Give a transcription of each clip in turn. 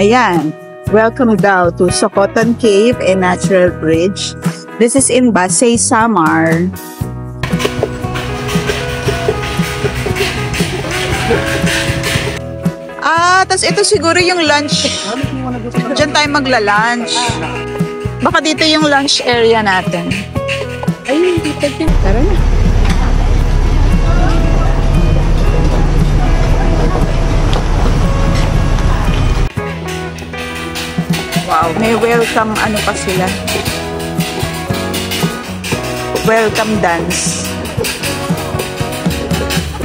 Ayan. Welcome daw to Sokoton Cave and Natural Bridge. This is in Basay, Samar. Tas ito siguro yung lunch. Diyan tayo magla-lunch. Baka dito yung lunch area natin. Ayun, dito din. Tara na. Wow, may welcome ano pa sila. Welcome dance.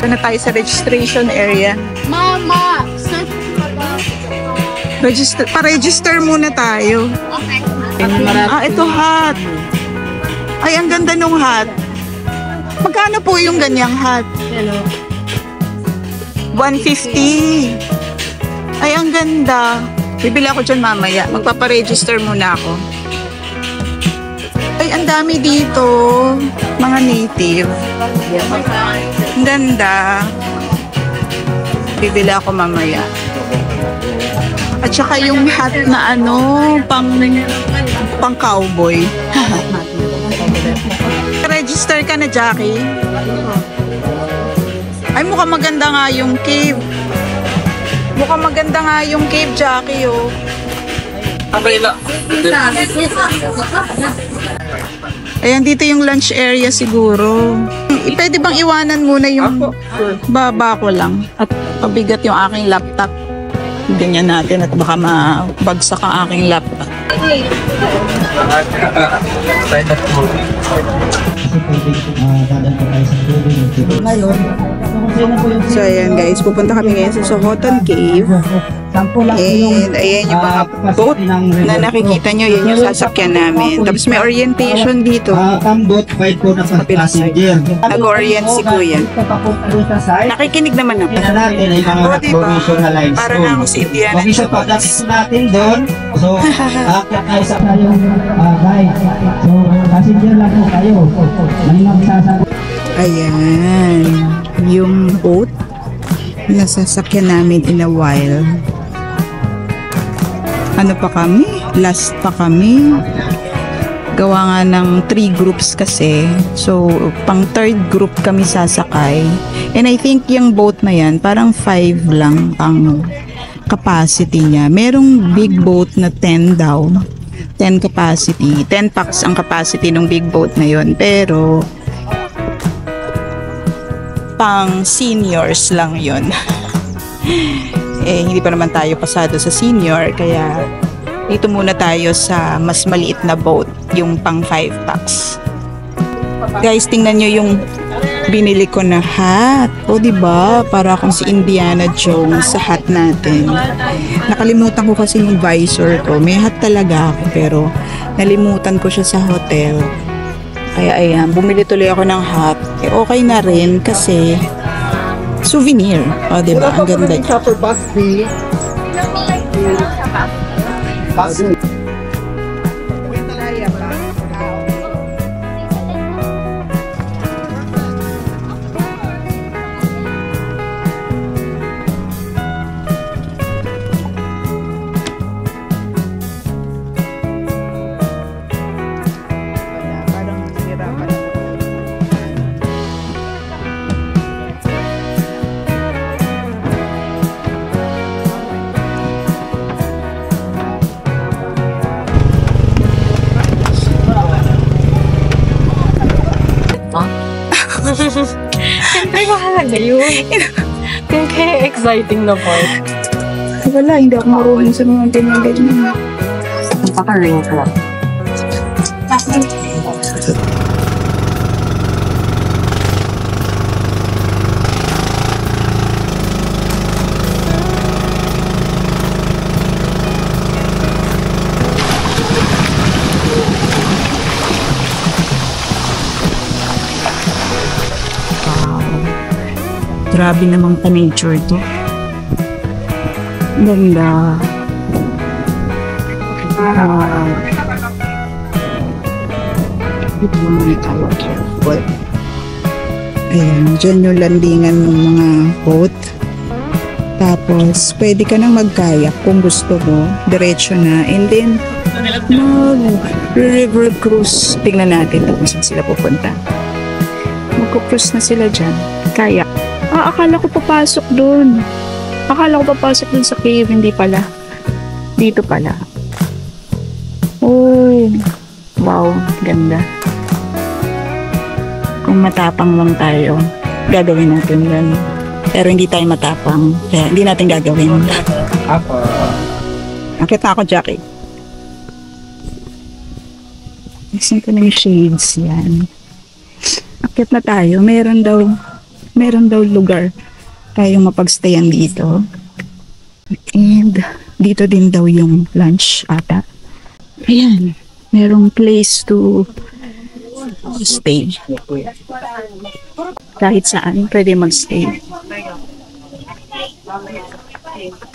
Ito na tayo sa registration area. Mama! Pa-register muna tayo. Okay. Ito hat. Ay, ang ganda nung hat. Magkano po yung ganyang hat? Hello. 150. Ay, ang ganda. Bibili ako dyan mamaya. Magpaparegister muna ako. Ay, ang dami dito. Mga native. Ang ganda. Bibili ako mamaya. At saka yung hat na ano, pang cowboy. Register ka na, Jackie? Ay, mukhang maganda nga yung cave. Mukhang maganda nga yung cave, Jackie, oh. Ayan, dito yung lunch area siguro. Pwede bang iwanan muna yung baba ko lang? At pabigat yung aking laptop. Ganyan natin at baka mabagsak ang aking laptop. So ayan guys, pupunta kami ngayon sa Sokoton Cave. And ayan yung mga boat na nakikita nyo, yan yung sasakyan namin. Tapos may orientation dito. Nag-orient si Kuya. Nakikinig naman ako. O diba? Para na ako si Indiana Jones. natin doon. So, aakyat tayo sa kayong guide. So, passenger lang po kayo. May magsasagot. Ayan. Yung boat na sasakyan namin in a while. Ano pa kami? Last pa kami. Gawa nga ng 3 groups kasi. So, pang 3rd group kami sasakay. And I think yung boat na yan, parang 5 lang ang capacity niya. Merong big boat na 10 daw. 10 capacity. 10 packs ang capacity ng big boat na yon. Pero, pang seniors lang yon. Eh, hindi pa naman tayo pasado sa senior, kaya dito muna tayo sa mas maliit na boat, yung pang 5 packs. Guys, tingnan nyo yung binili ko na hat. O, diba? Para akong si Indiana Jones sa hat natin. Nakalimutan ko kasi yung visor ko. May hat talaga ako, pero nalimutan ko siya sa hotel. Kaya ayan, bumili tuloy ako ng hat. Eh, okay na rin kasi souvenir. O, diba? Ang ganda niya. Siyempre mahalaga yun. Yung kaya exciting na part. Wala, hindi ako marunong sa mga ganyan-ganyan. Napaka-ring ka lang. Grabe namang pa-nature to. Ganda. Dito naman tayo careful. Ayan, dyan yung landingan ng mga boat. Tapos, pwede ka nang magkayak kung gusto mo. Diretso na. And then, river cruise. Tingnan natin kung saan sila pupunta. Magko-cruise na sila dyan. Kayak. Akala ko papasok dun. Akala ko papasok dun sa cave. Hindi pala. Dito pala. Oh. Wow. Ganda. Kung matapang lang tayo, gagawin natin yan. Pero hindi tayo matapang. Kaya hindi natin gagawin. Akit na ako, Jackie. Isin ko na yung shades yan. Akit na tayo. Meron daw lugar tayong mapagstayan dito. And dito din daw yung lunch ata. Ayan. Merong place to stay. Kahit saan, pwede mag-stay.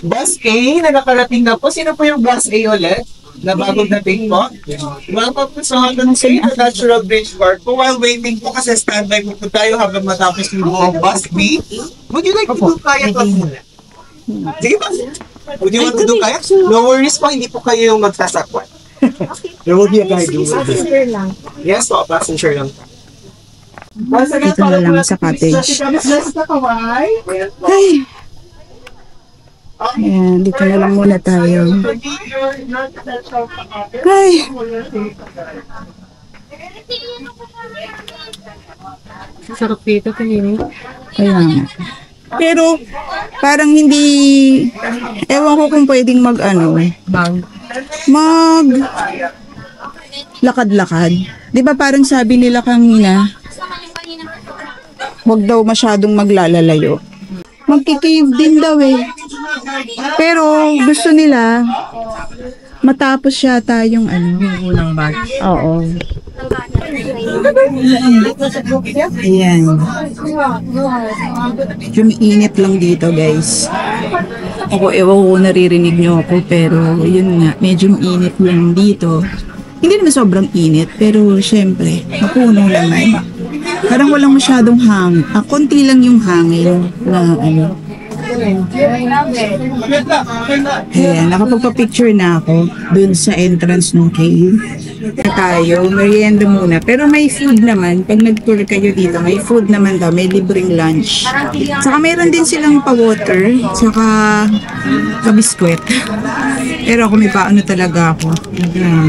Bus A, na nakarating na po. Sino po yung Bus A ulit? Na bagong dating po? Welcome to sa Hanggang A, the Natural Bridge Park. Po, while waiting po kasi standby po tayo habang matapos yung buong Bus B. Would you like to do kayak lang muna? Sige pa. Would you want to do kayak? No worries po, hindi po kayo yung magsasakwan. There will be a guide doing this. Yes po, passenger lang. Dito na lang sa cottage. Ay! Ayan, dito na lang muna tayo. Ay! Sarap dito, kanini. Kaya nga. Pero, parang hindi, ewan ko kung pwedeng lakad-lakad. Di ba parang sabi nila kanina, huwag daw masyadong maglalalayo. Magkikave din daw eh. Pero gusto nila matapos yata yung yung unang bag. Oo. Ayan. Yung init lang dito, guys. Ewan ko naririnig nyo ako, pero yun nga, medyo init lang dito. Hindi naman sobrang init, pero syempre, mapuno naman. Parang walang masyadong konti lang yung hangin na Ayan, nakapagpa-picture na ako dun sa entrance ng cave. Tayo, merienda muna. Pero may food naman. Pag nag-tour kayo dito, may food naman daw. May libreng lunch. Saka mayroon din silang pa-water. Saka pa-biskwit. Pero ako may paano talaga ako.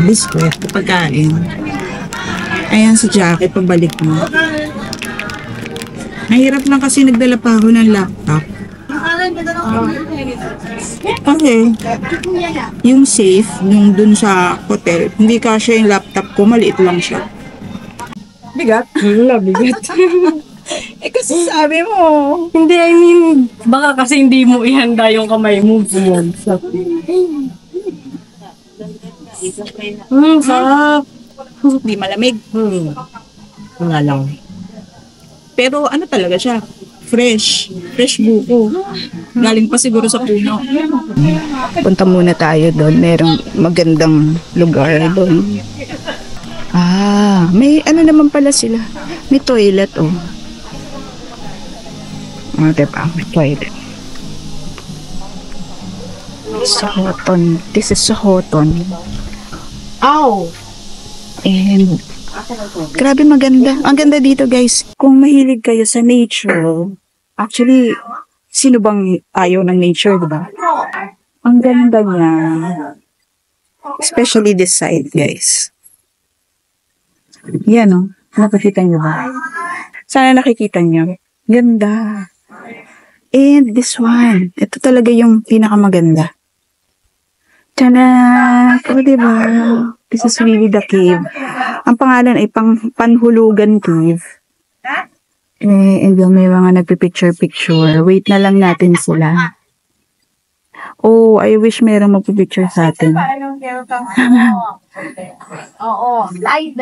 Biskwit, pagkain. Ayan si Jackie, pabalik mo. Mahirap lang kasi nagdala pa ako ng laptop. Okay. Yung safe, yung dun sa hotel, hindi kasya yung laptop ko, maliit lang siya. Bigat? Wala, bigat. Kasi sabi mo. Hindi, I mean, baka kasi hindi mo ihanda yung kamay mo. Sarap. Hindi malamig. Nga lang. Pero ano talaga siya? Fresh buko. Galing pa siguro sa puno. Punta muna tayo doon. Merong magandang lugar doon. May ano naman pala sila. May toilet, oh. Diba? May toilet. Sohoton. This is Sohoton. Ow! And grabe maganda. Ang ganda dito, guys. Kung mahilig kayo sa nature, actually, sino bang ayaw ng nature, diba? Ang ganda niya. Especially this side, guys. Yan, oh. Nakikita niyo ba? Sana nakikita niyo. Ganda. And this one. Ito talaga yung pinakamaganda. Tada! O, diba? This is really the cave. Ang pangalan ay Panhulugan Cave. And then may mga nagpipicture-picture. Wait na lang natin sila. Oh, I wish merong magpipicture sa atin. Oo, live.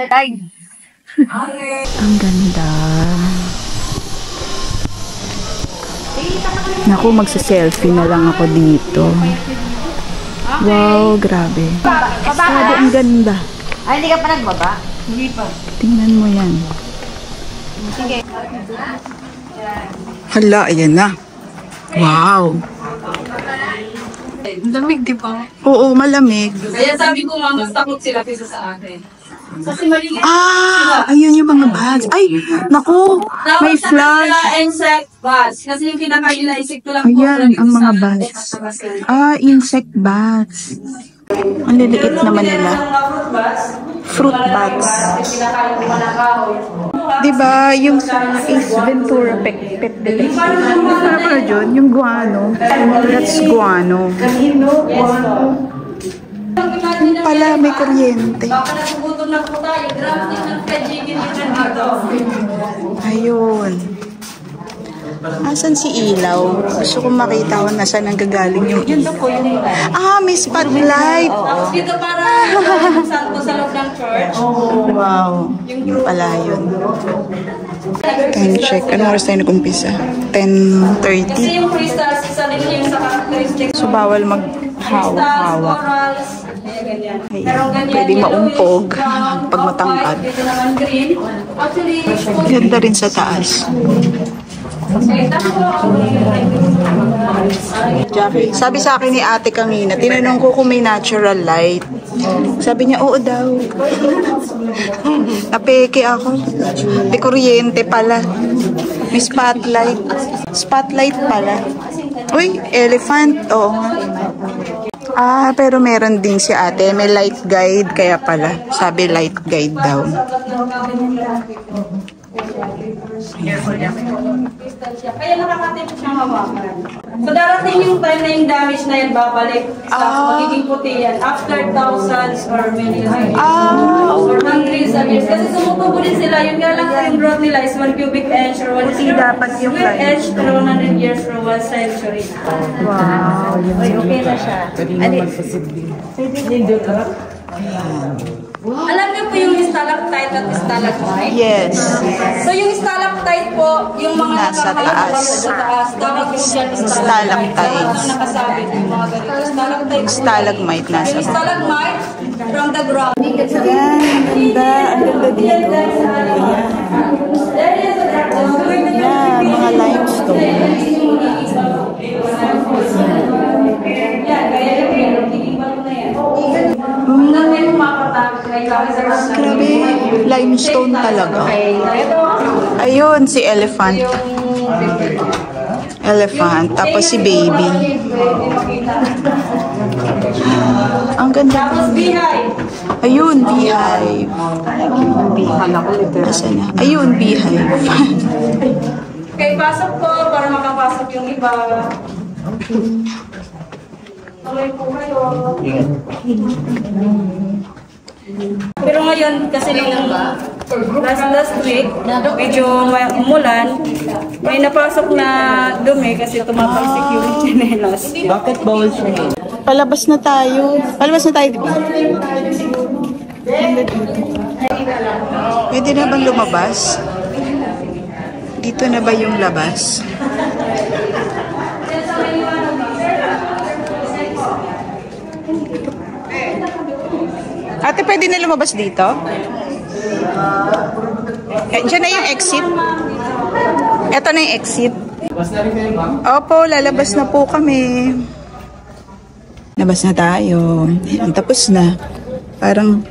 Ang ganda. Naku, magsa-selfie na lang ako dito. Wow, grabe. Grabe, ang ganda. Ay, hindi ka pa nagbaba? Hindi pa. Tingnan mo yan. Sige. Hala, ayan na. Wow. Lamig, di ba? Oo, malamig. Kaya sabi ko, mas takot sila kaysa sa akin. Kasi maliit. Ayun yung mga bags. Ay, naku, may flash. Insect bags. Kasi yung kinakain na insect ko lang. Ayan, ang mga bags. Insect bags. Ang liliit naman nila. Fruit bags. Diba, yung Ace Ventura Pet Detective. Ano dyan? Yung guano. That's guano. Pala, may kuryente. Ayun. Asan si ilaw? Gusto kong makita kung nasaan ang gagaling yung ilaw. May spotlight. Dito para santo sa loob ng church. Wow. Yung pala yun. Time check. Anong oras tayo nag-umpisa? 10:30. Kasi yung crystals, isa rin yung sa characteristic. So, bawal maghawak-hawak. Pwede maumpog pag matangkad. Ganda rin sa taas. Sabi sa akin ni ate kanina, tinanong ko kung may natural light. Sabi niya, oo daw. Napeke ako. May kuryente pala. May spotlight. Spotlight pala. Uy, elephant. Oo nga. Pero meron din si ate. May light guide. Kaya pala. Sabi light guide daw. Kaya nakakatipid siyang hawakan. So darating yung time na yung damage na yan babalik sa magiging puti yan after thousands or millions of years or hundreds of years. Kasi sumutubo din sila. Yung nga lang yung growth nila is 1 cubic inch or 1 cubic inch per 100 years or 1 century. Wow. Okay na siya. Alam niyo po yung stalactite at stalagmite? Yes. So yung stalactite po, yung mga Nasa taas. sa taas. Tawag yung dyan Stalactite. nakasabit yung mga ganito. Stalactite. Stalagmite nasa. Yung stalagmite from the ground. Yan, ganda. Ang ganda dito. Yan, mga limestone. Grabe, limestone talaga. Ayun, si elephant. Elephant, tapos si baby. Ang ganda. Ayun, beehive. Asa na? Ayun, beehive. Okay, pasok po para makapasok yung iba. Tuloy po kayo. Pero ngayon, kasi nung last week, medyo umulan, may napasok na dumi kasi tumapang security nilas. Bakit bawal siya? Palabas na tayo. Palabas na tayo, di ba? Pwede na bang lumabas? Dito na ba yung labas? Ate, pwede na lumabas dito? Diyan na yung exit. Ito na yung exit. Opo, lalabas na po kami. Labas na tayo. Ayan, tapos na. Parang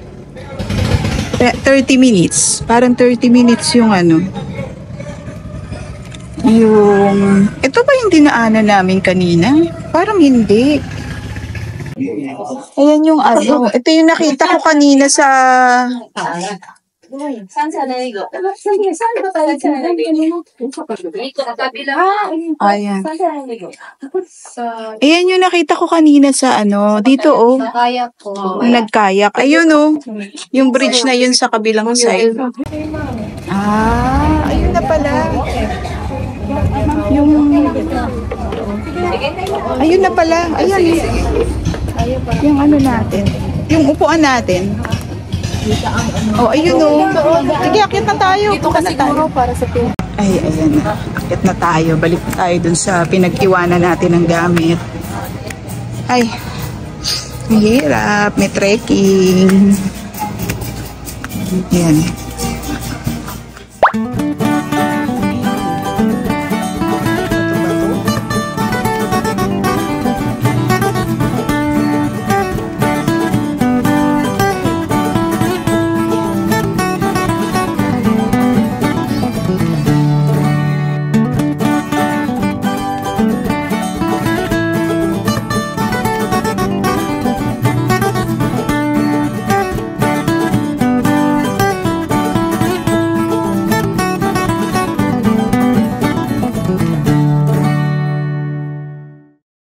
30 minutes. Parang 30 minutes yung ano. Yung... Ito ba yung dinaanan namin kanina? Parang hindi. Ayan yung ano. Ito yung nakita ko kanina sa... Saan sa naligo? Saan ba tayo sa naligo? Dito, kabila. Ayan. Saan sa naligo? Ayan yung nakita ko kanina sa ano. Dito oh. Kayak ko. Nagkayak. Ayun oh. Yung bridge na yun sa kabilang side. Ayun na pala. Yung... Ayun na pala. Ayun. Yung ano natin. Yung upuan natin. Ayun oh. Sige, akit na tayo. Ito kasi siguro para sa pin. Ay, ayan na. Akit na tayo. Balik tayo dun sa pinag-iwanan natin ng gamit. Ay. Mahirap. May trekking. Ayan.